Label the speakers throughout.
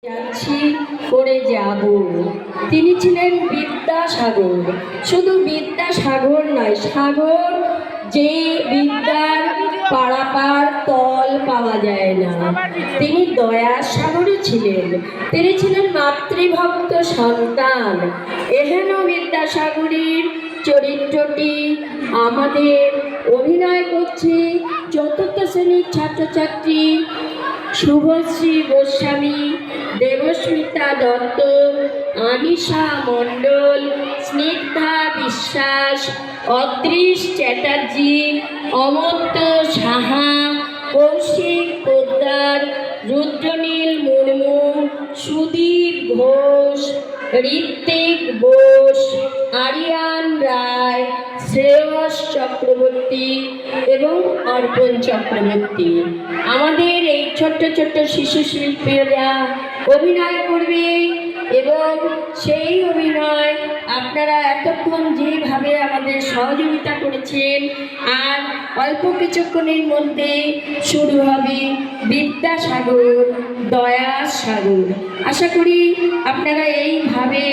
Speaker 1: যাচ্ছি করে যাব। তিনি ছিলেন বিদ্যাসাগর। শুধু বিদ্যাসাগর নয়, সাগর যে বিদ্যার পারাপার তল পাওয়া যায় না, তিনি দয়ার সাগরও ছিলেন। তিনি ছিলেন মাতৃভক্ত সন্তান। এহেন বিদ্যাসাগরের চরিত্রটি আমাদের অভিনয় করছে চতুর্থ শ্রেণীর ছাত্রছাত্রী শুভশ্রী গোস্বামী, দেবস্মিতা দত্ত, আনিশা মণ্ডল, স্নিগ্ধা বিশ্বাস, অদৃশ চ্যাটার্জি, অমর্ত্য সাহা, কৌশিক পোদ্দার, রুদ্রনীল মুর্মু, সুদীপ ঘোষ, ঋত্বিক বোস, আরিয়ান রায়, শ্রেয়স চক্রবর্তী এবং অর্পণ চক্রবর্তী। আমাদের এই ছোট্ট ছোট্ট শিশু শিল্পীরা অভিনয় করবে এবং সেই অভিনয় আপনারা এতক্ষণ যেভাবে আমাদের সহযোগিতা করেছেন, আর অল্প কিছুক্ষণের মধ্যে শুরু হবে বিদ্যাসাগর, দয়ার সাগর। আশা করি আপনারা এইভাবে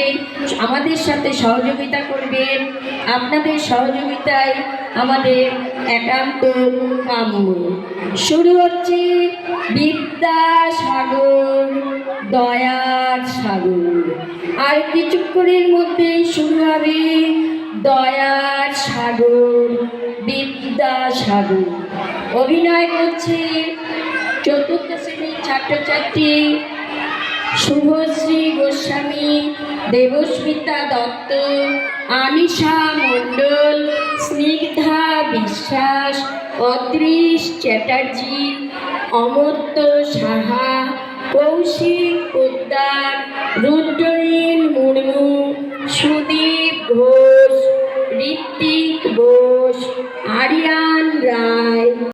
Speaker 1: আমাদের সাথে সহযোগিতা করবেন। আপনাদের সহযোগিতায় আমাদের একান্ত কাম্য। শুরু হচ্ছে বিদ্যাসাগর, দয়ার সাগর। আর কিছুক্ষণের মধ্যে শুরু হবে দয়ার সাগর, বিদ্যাসাগর। অভিনয় করছে চতুর্থ শ্রেণীর ছাত্রছাত্রী শুভশ্রী গোস্বামী, দেবস্মিতা দত্ত, আনিশা মণ্ডল, স্নিগ্ধা বিশ্বাস, অদৃশ চ্যাটার্জি, অমর্ত্য সাহা, কৌশিক পোদ্দার, রুদ্রনীল মুর্মু, সুদীপ ঘোষ, ঋত্বিক বোস, আরিয়ান রায়।